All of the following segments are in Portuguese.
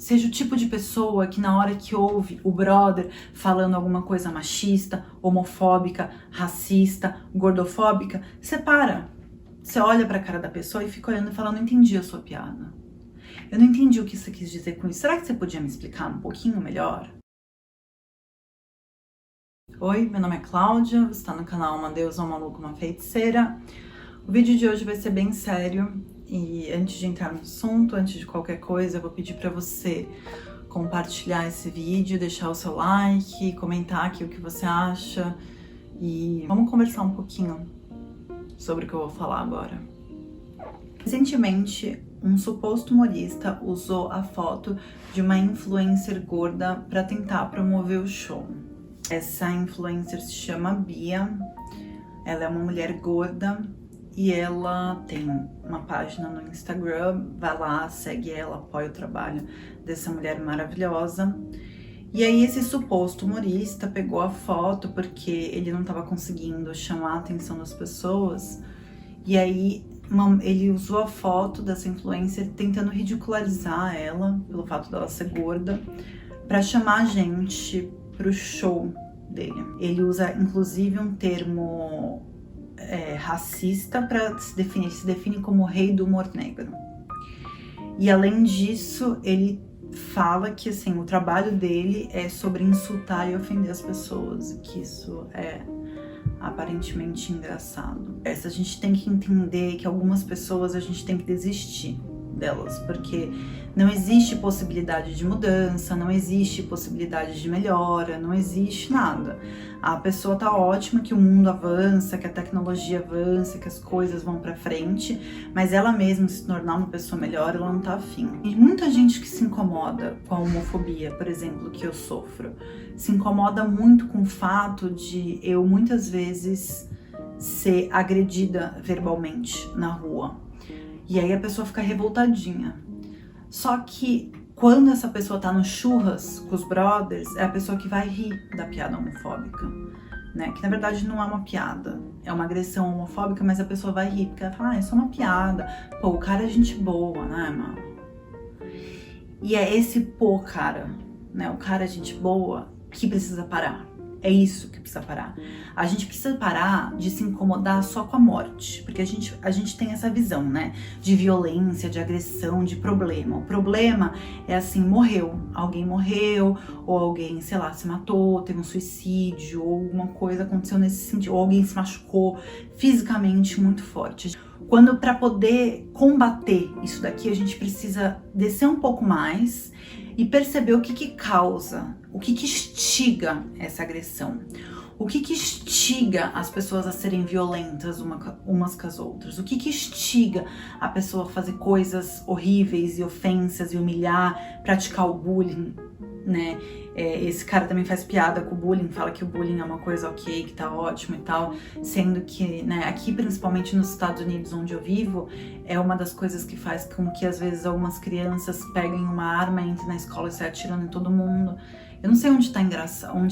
seja o tipo de pessoa que na hora que ouve o brother falando alguma coisa machista, homofóbica, racista, gordofóbica, você para. Você olha pra cara da pessoa e fica olhando e fala, não entendi a sua piada. Eu não entendi o que você quis dizer com isso. Será que você podia me explicar um pouquinho melhor? Oi, meu nome é Cláudia, você está no canal Uma Deusa, uma Maluca, uma Feiticeira. O vídeo de hoje vai ser bem sério e antes de entrar no assunto, antes de qualquer coisa, eu vou pedir para você compartilhar esse vídeo, deixar o seu like, comentar aqui o que você acha e vamos conversar um pouquinho sobre o que eu vou falar agora. Recentemente, um suposto humorista usou a foto de uma influencer gorda para tentar promover o show. Essa influencer se chama Bia, ela é uma mulher gorda e ela tem uma página no Instagram, vai lá, segue ela, apoia o trabalho dessa mulher maravilhosa. E aí esse suposto humorista pegou a foto porque ele não estava conseguindo chamar a atenção das pessoas e aí ele usou a foto dessa influencer tentando ridicularizar ela pelo fato dela ser gorda para chamar a gente pro show dele. Ele usa inclusive um termo racista para se define como o rei do humor negro. E além disso, ele fala que assim, o trabalho dele é sobre insultar e ofender as pessoas, e que isso é aparentemente engraçado. A gente tem que entender que algumas pessoas a gente tem que desistir delas, porque não existe possibilidade de mudança, não existe possibilidade de melhora, não existe nada. A pessoa tá ótima, que o mundo avança, que a tecnologia avança, que as coisas vão pra frente, mas ela mesma se tornar uma pessoa melhor, ela não tá afim. E muita gente que se incomoda com a homofobia, por exemplo, que eu sofro, se incomoda muito com o fato de eu muitas vezes ser agredida verbalmente na rua. E aí a pessoa fica revoltadinha. Só que quando essa pessoa tá no churras com os brothers, é a pessoa que vai rir da piada homofóbica, né? Que na verdade não é uma piada, é uma agressão homofóbica, mas a pessoa vai rir, porque ela fala, é só uma piada. Pô, o cara é gente boa, né, mano? E é esse pô, cara, né? O cara é gente boa que precisa parar. É isso que precisa parar. A gente precisa parar de se incomodar só com a morte, porque a gente tem essa visão, né, de violência, de agressão, de problema. O problema é assim, alguém morreu, ou alguém, sei lá, se matou, teve um suicídio, ou alguma coisa aconteceu nesse sentido, ou alguém se machucou fisicamente muito forte. Quando para poder combater isso daqui, a gente precisa descer um pouco mais e perceber o que causa, o que instiga essa agressão, o que instiga as pessoas a serem violentas umas com as outras, o que instiga a pessoa a fazer coisas horríveis e ofensas e humilhar, praticar o bullying, né? Esse cara também faz piada com o bullying, fala que o bullying é uma coisa ok, que tá ótimo e tal, sendo que, né, aqui principalmente nos Estados Unidos onde eu vivo, é uma das coisas que faz com que às vezes algumas crianças peguem uma arma, entrem na escola e saiam atirando em todo mundo. Eu não sei onde é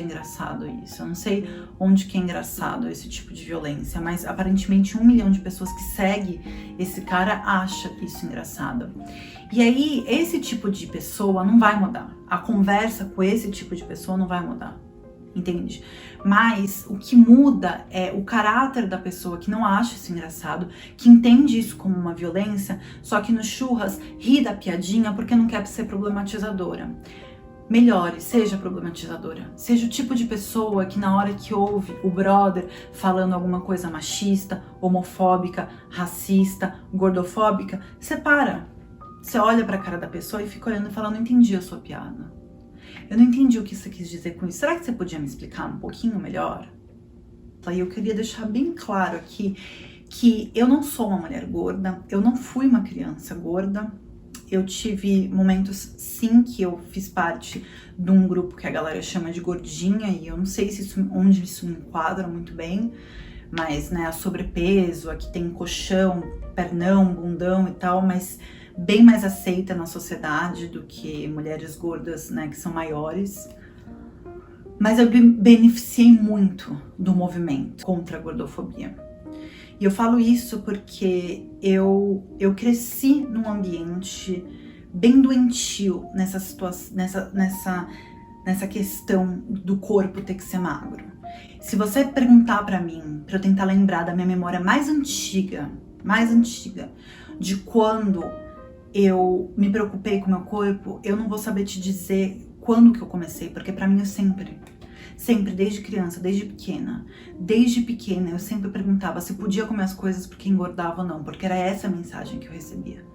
engraçado isso, eu não sei onde que é engraçado esse tipo de violência, mas aparentemente 1 milhão de pessoas que seguem esse cara acha isso engraçado. E aí, esse tipo de pessoa não vai mudar. A conversa com esse tipo de pessoa não vai mudar, entende? Mas o que muda é o caráter da pessoa que não acha isso engraçado, que entende isso como uma violência, só que no churras ri da piadinha porque não quer ser problematizadora. Melhore, seja problematizadora. Seja o tipo de pessoa que na hora que ouve o brother falando alguma coisa machista, homofóbica, racista, gordofóbica, você para. Você olha pra cara da pessoa e fica olhando e fala, não entendi a sua piada. Eu não entendi o que você quis dizer com isso. Será que você podia me explicar um pouquinho melhor? E eu queria deixar bem claro aqui que eu não sou uma mulher gorda, eu não fui uma criança gorda. Eu tive momentos, sim, que eu fiz parte de um grupo que a galera chama de gordinha, e eu não sei onde isso me enquadra muito bem, mas, né, a sobrepeso, aqui tem colchão, pernão, bundão e tal, mas bem mais aceita na sociedade do que mulheres gordas, né, que são maiores. Mas eu beneficiei muito do movimento contra a gordofobia. E eu falo isso porque eu cresci num ambiente bem doentio nessa situação, nessa questão do corpo ter que ser magro. Se você perguntar pra mim, pra eu tentar lembrar da minha memória mais antiga, de quando eu me preocupei com o meu corpo, eu não vou saber te dizer quando que eu comecei, porque pra mim eu sempre, desde criança, desde pequena, eu sempre perguntava se podia comer as coisas porque engordava ou não, porque era essa a mensagem que eu recebia,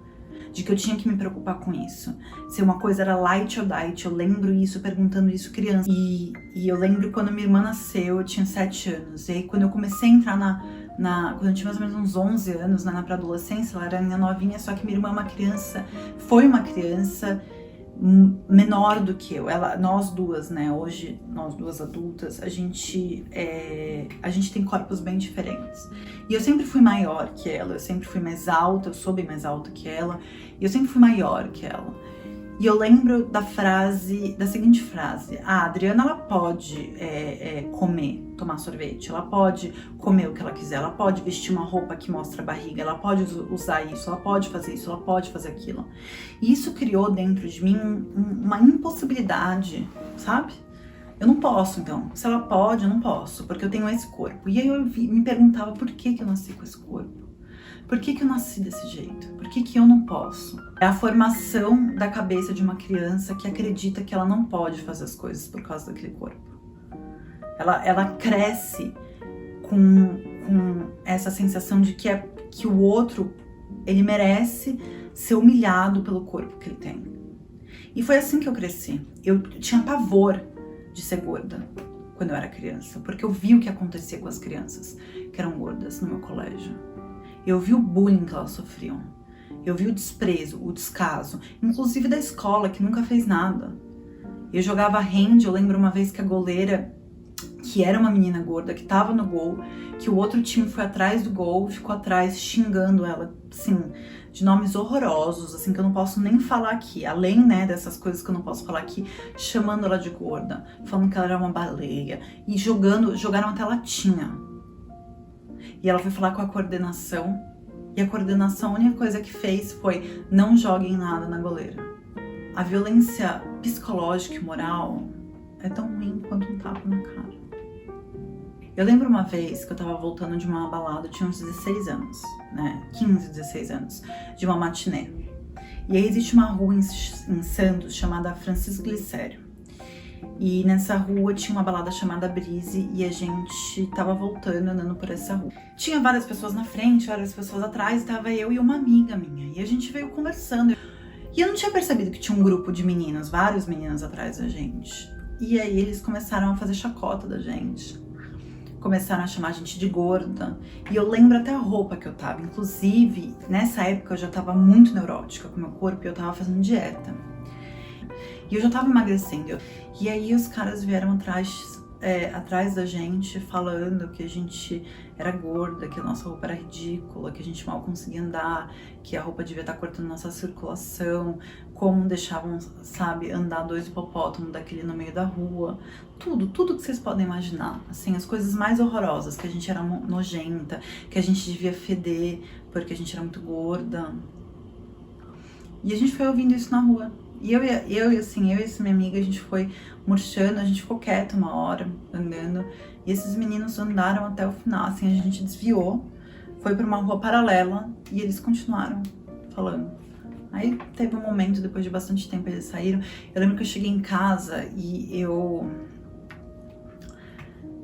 de que eu tinha que me preocupar com isso, se uma coisa era light ou diet. Eu lembro isso, perguntando isso criança, e eu lembro quando minha irmã nasceu, eu tinha 7 anos, e aí quando eu comecei a entrar quando eu tinha mais ou menos uns 11 anos, na pré-adolescência, ela era minha novinha, só que minha irmã foi uma criança menor do que eu. Nós duas, né, hoje, nós duas adultas, a gente tem corpos bem diferentes. E eu sempre fui maior que ela, eu sempre fui mais alta, eu sou bem mais alta que ela, e eu sempre fui maior que ela. E eu lembro da seguinte frase: a Adriana, ela pode comer, tomar sorvete, ela pode comer o que ela quiser, ela pode vestir uma roupa que mostra a barriga, ela pode usar isso, ela pode fazer isso, ela pode fazer aquilo. E isso criou dentro de mim uma impossibilidade, sabe? Eu não posso, então. Se ela pode, eu não posso, porque eu tenho esse corpo. E aí eu me perguntava por que eu nasci com esse corpo? Por que eu nasci desse jeito? Por que eu não posso? É a formação da cabeça de uma criança que acredita que ela não pode fazer as coisas por causa daquele corpo. Ela cresce com essa sensação de que o outro, ele merece ser humilhado pelo corpo que ele tem. E foi assim que eu cresci. Eu tinha pavor de ser gorda quando eu era criança, porque eu vi o que acontecia com as crianças que eram gordas no meu colégio. Eu vi o bullying que elas sofriam. Eu vi o desprezo, o descaso, inclusive da escola, que nunca fez nada. Eu jogava hand, eu lembro uma vez que a goleira, que era uma menina gorda, que tava no gol, que o outro time foi atrás do gol, ficou atrás xingando ela, assim, de nomes horrorosos, assim, que eu não posso nem falar aqui, além, né, dessas coisas que eu não posso falar aqui, chamando ela de gorda, falando que ela era uma baleia, e jogaram até latinha. E ela foi falar com a coordenação, e a coordenação, a única coisa que fez foi: não joguem nada na goleira. A violência psicológica e moral é tão ruim quanto um tapa na cara. Eu lembro uma vez que eu tava voltando de uma balada, eu tinha uns 16 anos, né, 15, 16 anos, de uma matinê. E aí existe uma rua em Santos chamada Francisco Glicério. E nessa rua tinha uma balada chamada Brise, e a gente tava voltando, andando por essa rua. Tinha várias pessoas na frente, várias pessoas atrás, e tava eu e uma amiga minha. E a gente veio conversando. E eu não tinha percebido que tinha um grupo de meninos, vários meninos atrás da gente. E aí eles começaram a fazer chacota da gente. Começaram a chamar a gente de gorda. E eu lembro até a roupa que eu tava. Inclusive, nessa época eu já tava muito neurótica com o meu corpo e eu tava fazendo dieta. E eu já tava emagrecendo. E aí os caras vieram atrás da gente, falando que a gente era gorda, que a nossa roupa era ridícula, que a gente mal conseguia andar, que a roupa devia estar cortando nossa circulação, como deixavam, sabe, andar 2 hipopótamos daquele no meio da rua. Tudo que vocês podem imaginar. Assim, as coisas mais horrorosas, que a gente era nojenta, que a gente devia feder porque a gente era muito gorda. E a gente foi ouvindo isso na rua. E eu e essa minha amiga, a gente foi murchando, a gente ficou quieto uma hora, andando. E esses meninos andaram até o final, assim, a gente desviou, foi pra uma rua paralela e eles continuaram falando. Aí teve um momento, depois de bastante tempo, eles saíram. Eu lembro que eu cheguei em casa e eu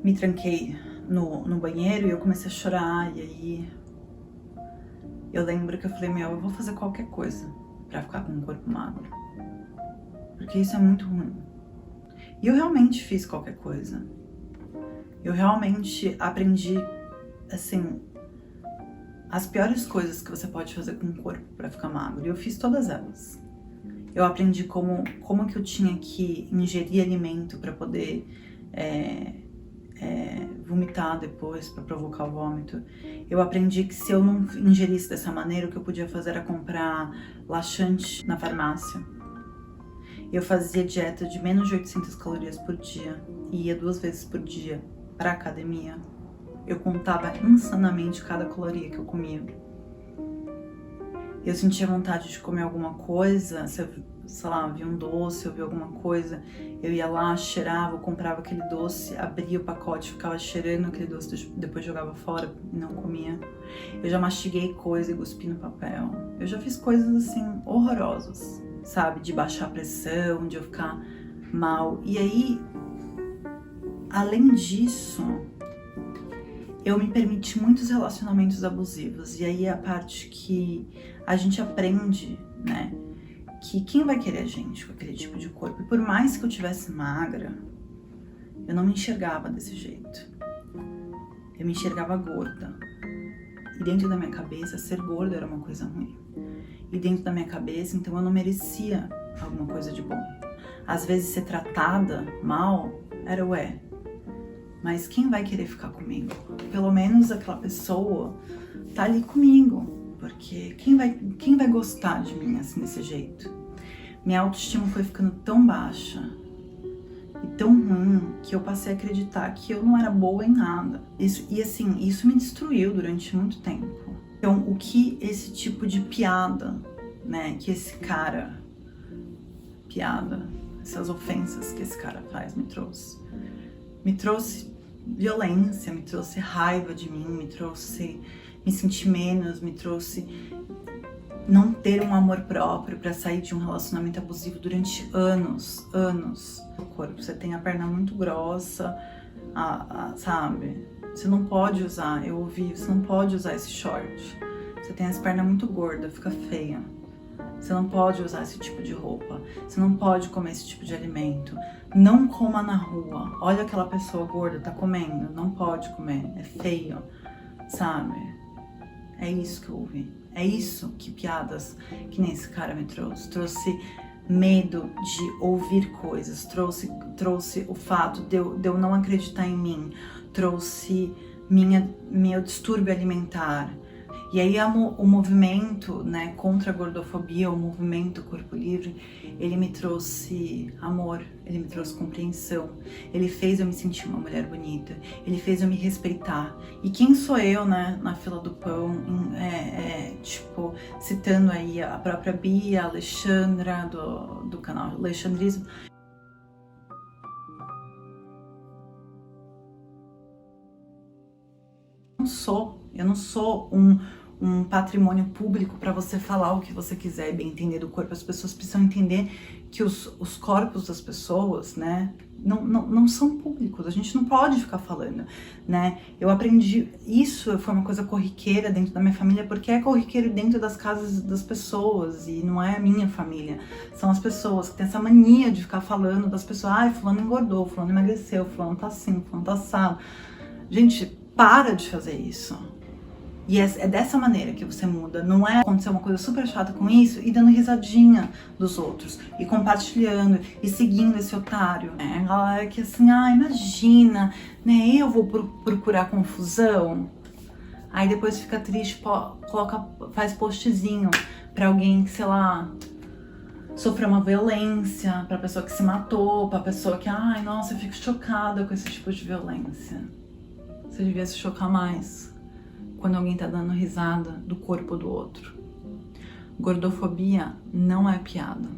me tranquei no banheiro e eu comecei a chorar. E aí eu lembro que eu falei: eu vou fazer qualquer coisa pra ficar com um corpo magro, porque isso é muito ruim. E eu realmente fiz qualquer coisa. Eu realmente aprendi, assim, as piores coisas que você pode fazer com o corpo pra ficar magro. E eu fiz todas elas. Eu aprendi como que eu tinha que ingerir alimento pra poder vomitar depois, pra provocar o vômito. Eu aprendi que se eu não ingerisse dessa maneira, o que eu podia fazer era comprar laxante na farmácia. Eu fazia dieta de menos de 800 calorias por dia e ia 2 vezes por dia pra academia. Eu contava insanamente cada caloria que eu comia. eu sentia vontade de comer alguma coisa, se eu, sei lá, vi um doce, eu vi alguma coisa, eu ia lá, cheirava, eu comprava aquele doce, abria o pacote, ficava cheirando aquele doce, depois jogava fora e não comia. Eu já mastiguei coisa e cuspi no papel. Eu já fiz coisas assim horrorosas, sabe? De baixar a pressão, de eu ficar mal. E aí, além disso, eu me permiti muitos relacionamentos abusivos. E aí é a parte que a gente aprende, né? Que quem vai querer a gente com aquele tipo de corpo? E por mais que eu tivesse magra, eu não me enxergava desse jeito. Eu me enxergava gorda. E dentro da minha cabeça, ser gorda era uma coisa ruim. E dentro da minha cabeça, então eu não merecia alguma coisa de bom. Às vezes ser tratada mal era mas quem vai querer ficar comigo? Pelo menos aquela pessoa tá ali comigo, porque quem vai gostar de mim assim desse jeito? Minha autoestima foi ficando tão baixa e tão ruim que eu passei a acreditar que eu não era boa em nada. Isso me destruiu durante muito tempo. Então, o que esse tipo de piada, né, que esse cara, essas ofensas que esse cara faz me trouxe violência, me trouxe raiva de mim, me trouxe me sentir menos, me trouxe não ter um amor próprio para sair de um relacionamento abusivo durante anos. O corpo, você tem a perna muito grossa, sabe? Você não pode usar, eu ouvi, você não pode usar esse short. Você tem as pernas muito gordas, fica feia. Você não pode usar esse tipo de roupa. Você não pode comer esse tipo de alimento. Não coma na rua. Olha aquela pessoa gorda, tá comendo. Não pode comer. É feio, sabe? É isso que eu ouvi. É isso que piadas que nem esse cara me trouxe. Trouxe medo de ouvir coisas. Trouxe o fato de eu não acreditar em mim. Trouxe meu distúrbio alimentar. E aí o movimento, né, contra a gordofobia, o movimento Corpo Livre, ele me trouxe amor, ele me trouxe compreensão, ele fez eu me sentir uma mulher bonita, ele fez eu me respeitar. E quem sou eu, né, na fila do pão, tipo, citando aí a própria Bia, a Alexandra, do canal Alexandrismo. Eu não sou um patrimônio público para você falar o que você quiser e bem entender do corpo. As pessoas precisam entender que os corpos das pessoas, né, não são públicos. A gente não pode ficar falando, né? Eu aprendi isso, foi uma coisa corriqueira dentro da minha família, porque é corriqueiro dentro das casas das pessoas e não é a minha família. São as pessoas que têm essa mania de ficar falando das pessoas. Ai, fulano engordou, fulano emagreceu, fulano tá assim, fulano tá assado. Gente, para de fazer isso. E é dessa maneira que você muda. Não é acontecer uma coisa super chata com isso e dando risadinha dos outros. E compartilhando e seguindo esse otário. A galera que assim, imagina, né? Eu vou procurar confusão. Aí depois fica triste, faz postzinho pra alguém que, sei lá, sofreu uma violência, pra pessoa que se matou, pra pessoa que, nossa, eu fico chocada com esse tipo de violência. Você devia se chocar mais quando alguém tá dando risada do corpo do outro. Gordofobia não é piada.